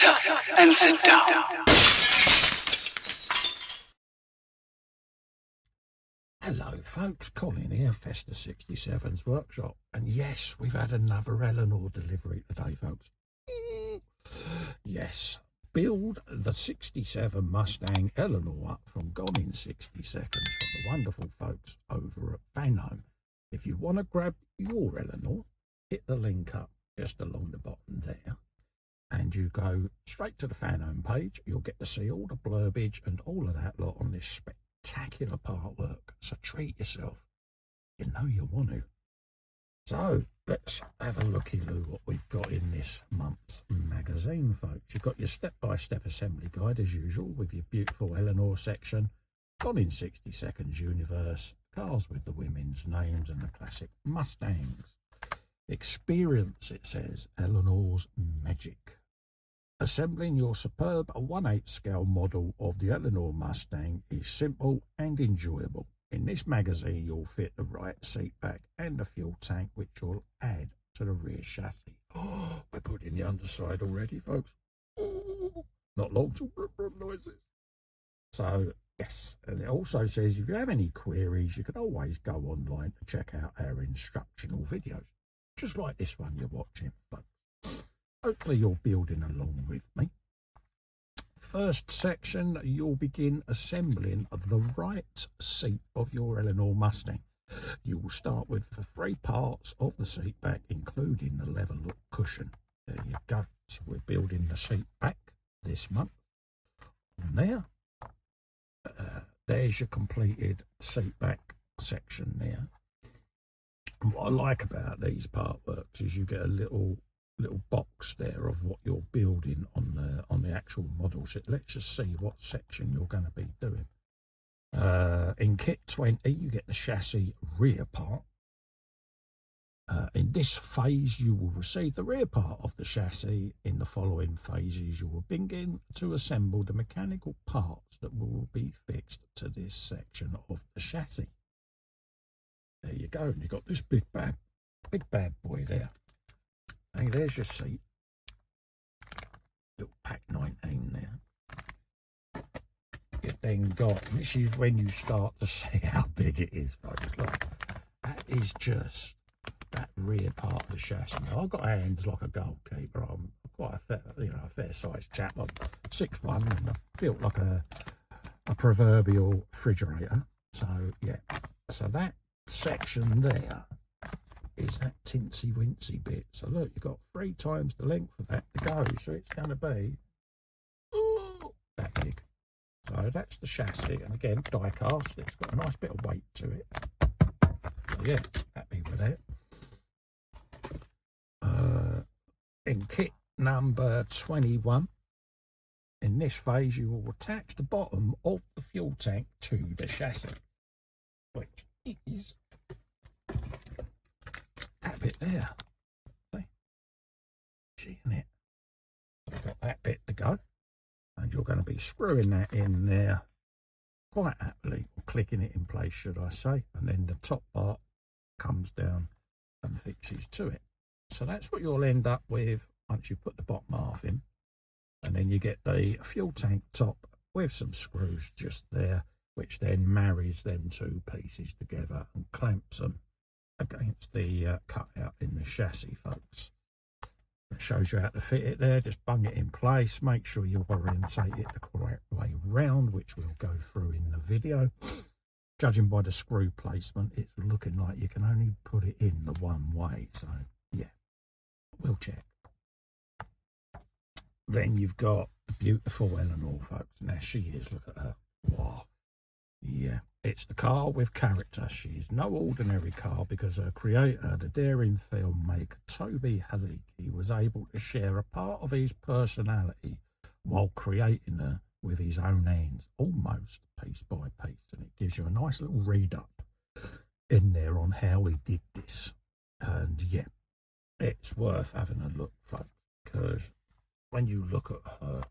Shut up and sit down. Hello folks, Colin here, Festa 67's workshop, and yes, we've had another Eleanor delivery today folks. Yes, build the 67 Mustang Eleanor from Gone in 60 Seconds from the wonderful folks over at Fanhome. If you want to grab your Eleanor, hit the link up just along the bottom there, and you go straight to the Fanhome page. You'll get to see all the blurbage and all of that lot on this spectacular partwork, so treat yourself, you know you want to. So let's have a looky-loo what we've got in this month's magazine folks. You've got your step-by-step assembly guide as usual with your beautiful Eleanor section, Gone in 60 Seconds universe, cars with the women's names and the classic Mustangs. Experience, it says, Eleanor's magic. Assembling your superb 1/8 scale model of the Eleanor Mustang is simple and enjoyable. In this magazine, you'll fit the right seat back and the fuel tank, which you'll add to the rear chassis. Oh, we're putting the underside already, folks. Oh, not long till noises. So, yes, and it also says if you have any queries, you can always go online to check out our instructional videos, just like this one you're watching, folks. Hopefully you're building along with me. First section, you'll begin assembling the right seat of your Eleanor Mustang. You will start with the 3 parts of the seat back, including the leather look cushion. There you go. So we're building the seat back this month. On there, there's your completed seat back section there. And what I like about these partworks is you get a little box there of what you're building on the actual models. It lets you see what section you're going to be doing. In kit 20 you get the chassis rear part. In this phase you will receive the rear part of the chassis. In the following phases you will begin to assemble the mechanical parts that will be fixed to this section of the chassis. There you go, and you've got this big bad boy there. Hey, there's your seat. Little pack 19 there. You've then got, this is when you start to see how big it is, folks. Look, that is just that rear part of the chassis. Now, I've got hands like a goalkeeper. I'm quite a fair sized chap. I'm 6'1", and I built like a proverbial refrigerator. So yeah, so that section there is that tinsy wincy bit. So look, you've got 3 times the length of that to go, so it's going to be that big. So that's the chassis, and again, die cast. It's got a nice bit of weight to it. So yeah, happy with it. In kit number 21, in this phase you will attach the bottom of the fuel tank to the chassis, which is that bit there. See it? I've got that bit to go, and you're going to be screwing that in there quite happily, or clicking it in place, should I say, and then the top part comes down and fixes to it. So that's what you'll end up with once you put the bottom half in, and then you get the fuel tank top with some screws just there, which then marries them 2 pieces together and clamps them against the cutout in the chassis, folks. It shows you how to fit it there. Just bung it in place. Make sure you orientate it the correct way round, which we'll go through in the video. Judging by the screw placement, it's looking like you can only put it in the one way. So yeah, we'll check. Then you've got the beautiful Eleanor, folks. Now she is. Look at her. Wow. Yeah, it's the car with character. She's no ordinary car because her creator, the daring filmmaker Toby Haliki, was able to share a part of his personality while creating her with his own hands, almost piece by piece. And it gives you a nice little read up in there on how he did this. And yeah, it's worth having a look, folks, because when you look at her,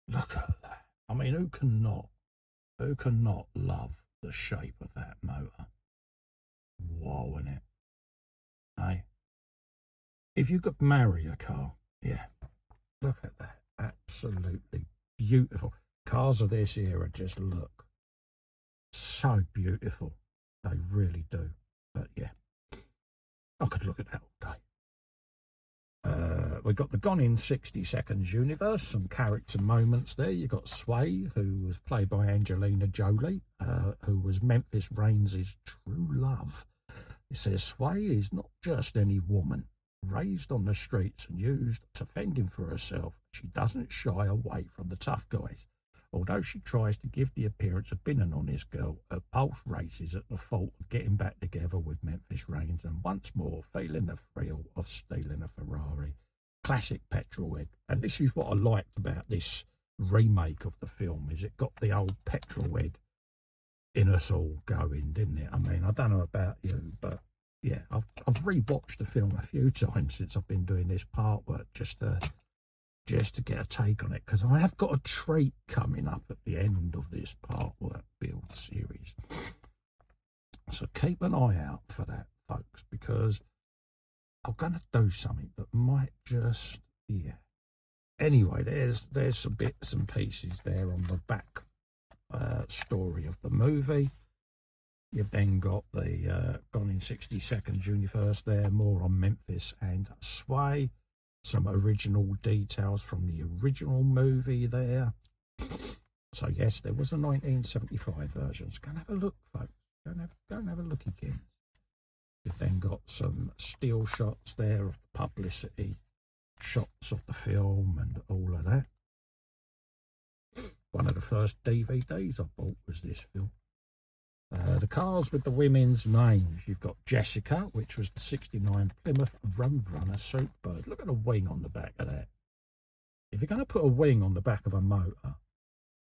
look at that. I mean, who cannot love the shape of that motor? Wow, innit? Hey, if you could marry a car, yeah, look at that. absolutely beautiful. Cars of this era just look so beautiful. They really do. But yeah, I could look at that all day. We've got the Gone in 60 Seconds universe, some character moments there. You've got Sway, who was played by Angelina Jolie, who was Memphis Reigns' true love. It says Sway is not just any woman. Raised on the streets and used to fending for herself, she doesn't shy away from the tough guys. Although she tries to give the appearance of being an honest girl, her pulse races at the thought of getting back together with Memphis Reigns and once more feeling the thrill of stealing a Ferrari. Classic petrolhead. And this is what I liked about this remake of the film, is it got the old petrolhead in us all going, didn't it? I mean, I don't know about you, but yeah, I've rewatched the film a few times since I've been doing this Partwork just to get a take on it, because I have got a treat coming up at the end of this Partwork build series. So keep an eye out for that, folks, because I'm going to do something that might just, yeah. Anyway, there's some bits and pieces there on the back story of the movie. You've then got the Gone in 60 Seconds universe there, more on Memphis and Sway. Some original details from the original movie there. So yes, there was a 1975 version. So go and have a look, folks. Go and have a look again. You've then got some still shots there of the publicity shots of the film and all of that. One of the first DVDs I bought was this film. The cars with the women's names. You've got Jessica, which was the 69 Plymouth Roadrunner Superbird. Look at the wing on the back of that. If you're going to put a wing on the back of a motor,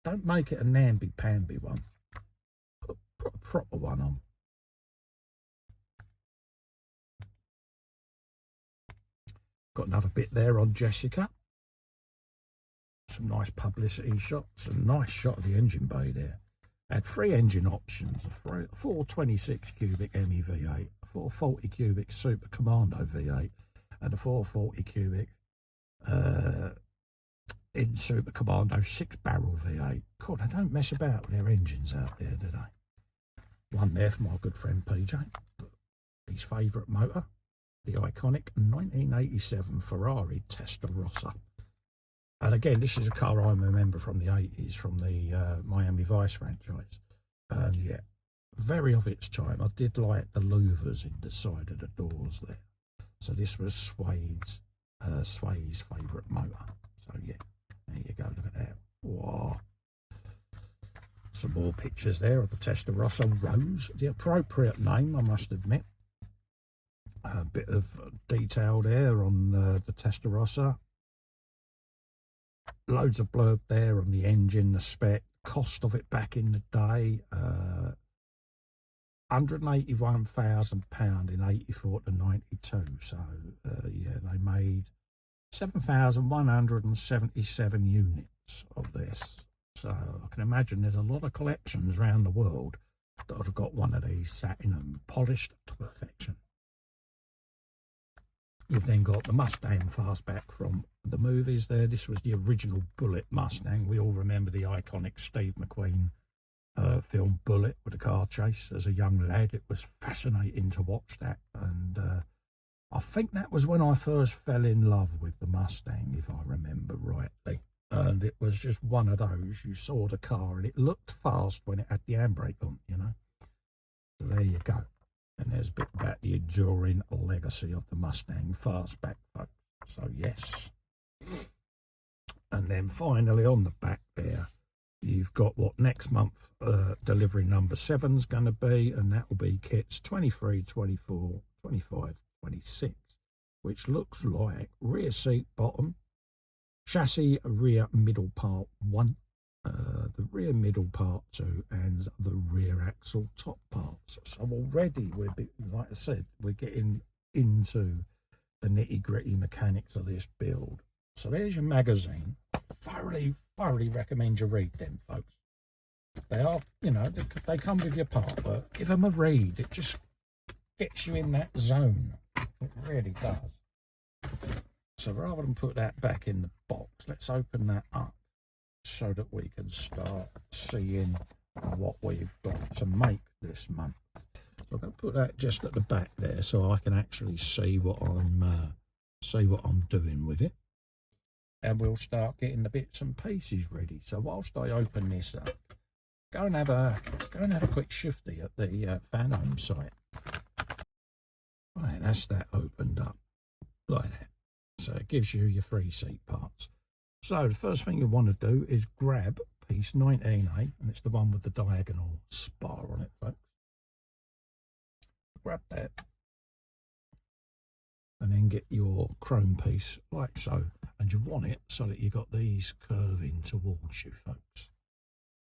don't make it a namby-pamby one. Put a proper one on. Got another bit there on Jessica. Some nice publicity shots. A nice shot of the engine bay there. Had 3 engine options, a 426 cubic ME V8, a 440 cubic Super Commando V8, and a 440 cubic in Super Commando 6-barrel V8. God, they don't mess about with their engines out there, do they? One there for my good friend PJ, his favourite motor, the iconic 1987 Ferrari Testarossa. And again, this is a car I remember from the 80s, from the Miami Vice franchise. And yeah, very of its time. I did like the louvers in the side of the doors there. So this was Sway's favourite motor. So yeah, there you go, look at that. Wow. Some more pictures there of the Testarossa Rose, the appropriate name, I must admit. A bit of detail there on the Testarossa. Loads of blurb there on the engine, the spec, cost of it back in the day. £181,000 in 84 to 92. So, yeah, they made 7,177 units of this. So I can imagine there's a lot of collections around the world that have got one of these sat in and polished to perfection. You've then got the Mustang fastback from the movies there. This was the original Bullet Mustang. We all remember the iconic Steve McQueen film Bullet with a car chase. As a young lad, it was fascinating to watch that. And I think that was when I first fell in love with the Mustang, if I remember rightly. And it was just one of those. You saw the car and it looked fast when it had the handbrake on, you know. So there you go. And there's a bit about the enduring legacy of the Mustang fastback, folks. So, yes. And then finally on the back there, you've got what next month delivery number 7 is going to be, and that will be kits 23, 24, 25, 26, which looks like rear seat bottom, chassis rear middle part 1, the rear middle part 2, and the rear axle top parts. So already like I said, we're getting into the nitty-gritty mechanics of this build. So there's your magazine. Thoroughly recommend you read them, folks. They are, you know, they come with your part, but give them a read. It just gets you in that zone. It really does. So rather than put that back in the box, let's open that up so that we can start seeing what we've got to make this month. So I'm going to put that just at the back there so I can actually see what I'm doing with it. And we'll start getting the bits and pieces ready. So whilst I open this up, go and have a quick shifty at the Fanhome site. Right, that's that opened up like that. So it gives you your 3 seat parts. So the first thing you want to do is grab piece 19A, and it's the one with the diagonal spar on it, folks. Grab that, and then get your chrome piece like so, and you want it so that you got these curving towards you, folks.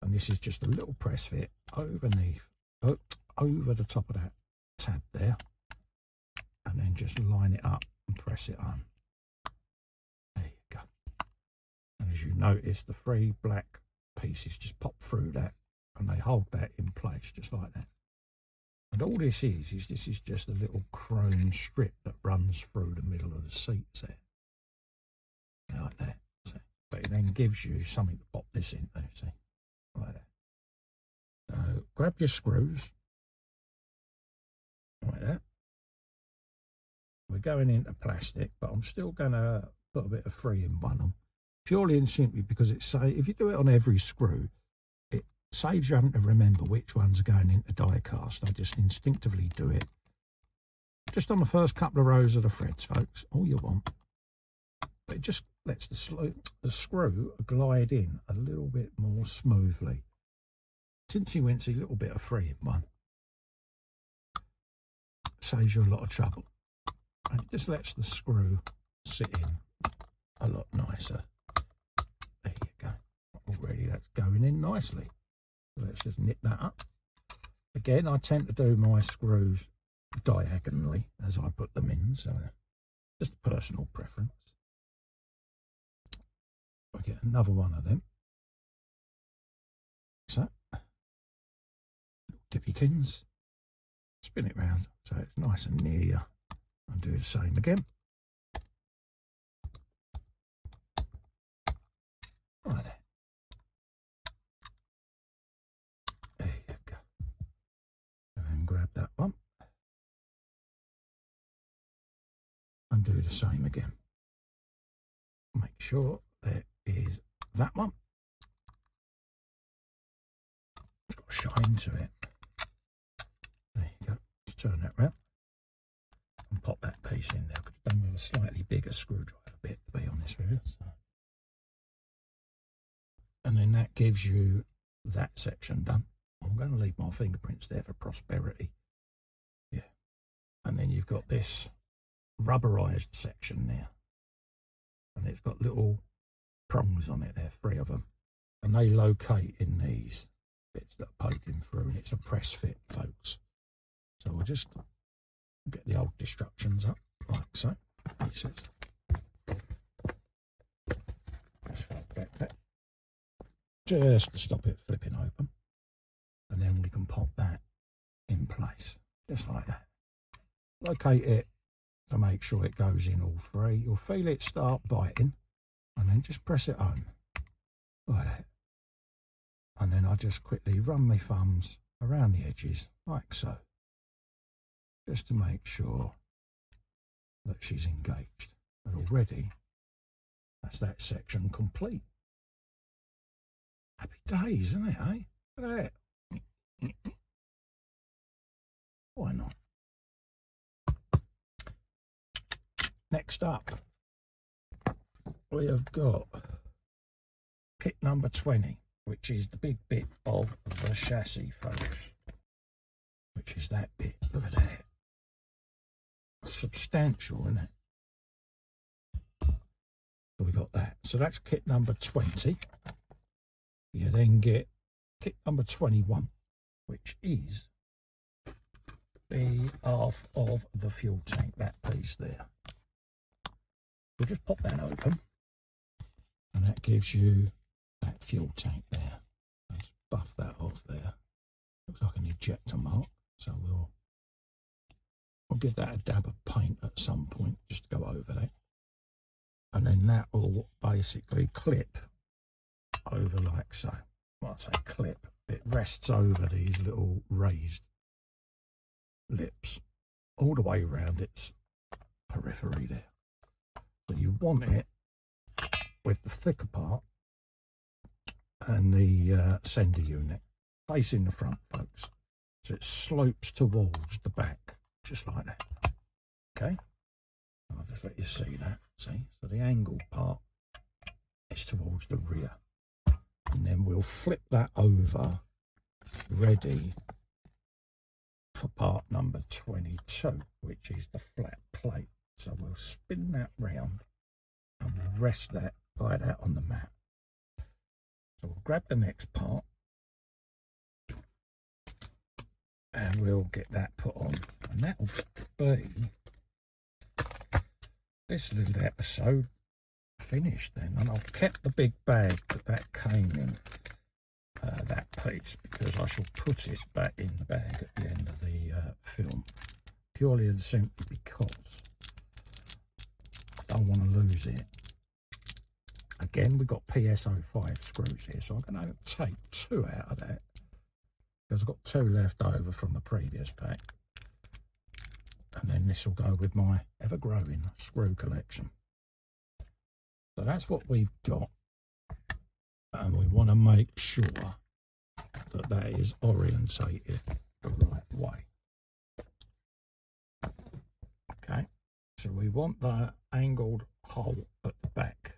And this is just a little press fit underneath, over the top of that tab there, and then just line it up and press it on. There you go. And as you notice, the 3 black pieces just pop through that, and they hold that in place just like that. And all this is this is just a little chrome strip that runs through the middle of the seats there, like that. So, but it then gives you something to pop this into, see, like that. So grab your screws like that. We're going into plastic, but I'm still going to put a bit of 3-in-1 on, purely and simply because it's if you do it on every screw, it saves you having to remember which ones are going into die cast. I just instinctively do it just on the first couple of rows of the threads, folks, all you want. But it just lets the screw glide in a little bit more smoothly. Tinsy wincy little bit of 3-in-1 saves you a lot of trouble, and it just lets the screw sit in a lot nicer. There you go. Already that's going in nicely. So let's just nip that up. Again, I tend to do my screws diagonally as I put them in, so just a personal preference. I get another one of them. So, dippykins. Spin it round so it's nice and near you, and do the same again. Right there. There you go. And then grab that one and do the same again. Make sure there is that one. It's got a shine to it. There you go. Let's turn that round and pop that piece in there. Could have done with a slightly bigger screwdriver bit, to be honest with you. So. And then that gives you that section done. I'm going to leave my fingerprints there for prosperity. Yeah. And then you've got this rubberized section there. And it's got little prongs on it there, 3 of them. And they locate in these bits that are poking through, and it's a press fit, folks. So we'll just get the old instructions up, like so. Just to stop it flipping open, and then we can pop that in place, just like that. Locate it to make sure it goes in all 3. You'll feel it start biting, and then just press it on, like that. And then I just quickly run my thumbs around the edges, like so, just to make sure that she's engaged. And already, that's that section complete. Happy days, isn't it, eh? Look at that. Why not? Next up, we have got kit number 20, which is the big bit of the chassis, folks. Which is that bit. Look at that. Substantial, isn't it? So we got that. So that's kit number 20. You then get kit number 21, which is the half of the fuel tank, that piece there. We'll just pop that open, and that gives you that fuel tank there. Let's buff that off there. Looks like an ejector mark, so we'll give that a dab of paint at some point just to go over that. and then that will basically clip over like so. When I say clip, it rests over these little raised lips all the way around its periphery there. So you want it with the thicker part and the sender unit facing the front, folks, so it slopes towards the back, just like that. Okay, I'll just let you see that. See, so the angled part is towards the rear, and then we'll flip that over, ready for part number 22, which is the flat plate. So we'll spin that round and we'll rest that like that on the mat. So we'll grab the next part and we'll get that put on, and that'll be this little episode finished then. And I've kept the big bag that came in that piece, because I shall put it back in the bag at the end of the film, purely and simply because I don't want to lose it. Again, we've got PSO5 screws here, so I'm going to take 2 out of that, because I've got 2 left over from the previous pack, and then this will go with my ever-growing screw collection. So that's what we've got, and we want to make sure that that is orientated the right way. Okay, so we want the angled hole at the back.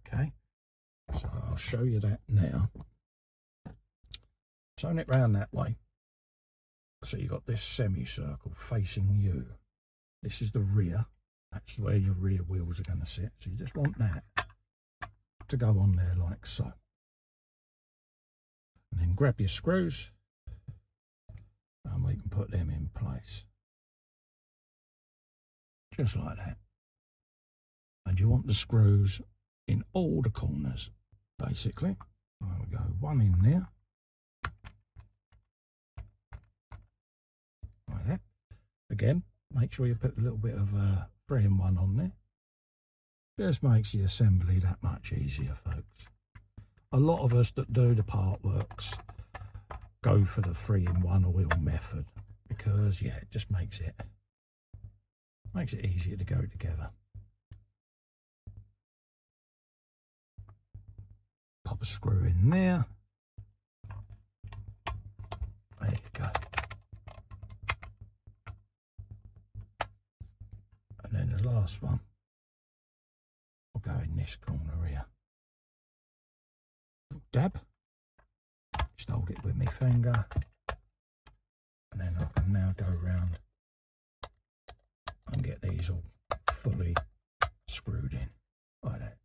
Okay, so I'll show you that now. Turn it round that way, so you've got this semicircle facing you. This is the rear, that's where your rear wheels are going to sit, so you just want that to go on there like so. And then grab your screws and we can put them in place, just like that. And you want the screws in all the corners, basically. There we go, 1 in there, like that. Again, make sure you put a little bit of 3-in-1 on there. Just makes the assembly that much easier, folks. A lot of us that do the part works go for the 3-in-1 oil method, because yeah, it just makes it easier to go together. Pop a screw in there. There you go. And then the last one will go in this corner here. Dab. Just hold it with my finger, and then I can now go around and get these all fully screwed in like that.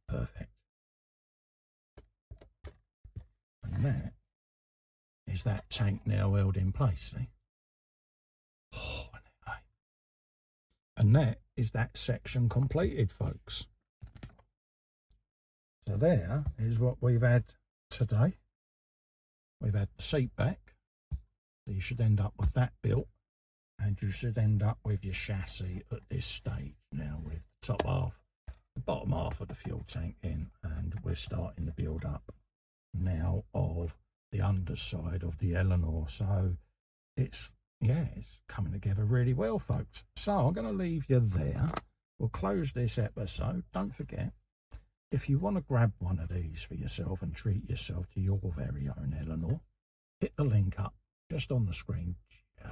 Perfect. And that is that tank now held in place, see? Oh, and that is that section completed, folks. So there is what we've had today. We've had the seat back, so you should end up with that built, and you should end up with your chassis at this stage now, with the top half, the bottom half of the fuel tank in, and we're starting to build up now of the underside of the Eleanor. So it's coming together really well, folks. So I'm going to leave you there. We'll close this episode. Don't forget, if you want to grab one of these for yourself and treat yourself to your very own Eleanor, hit the link up just on the screen,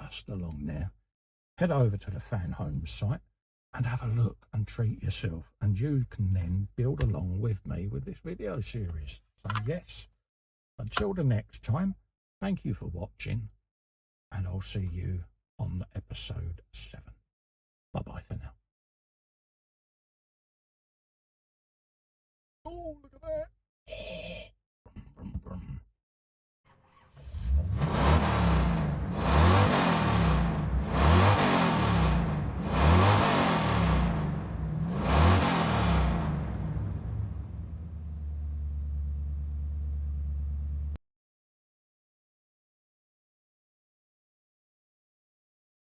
just along there. Head over to the Fanhome site and have a look and treat yourself, and you can then build along with me with this video series. So yes, until the next time, thank you for watching, and I'll see you on episode 7. Bye-bye for now. Oh, look at that.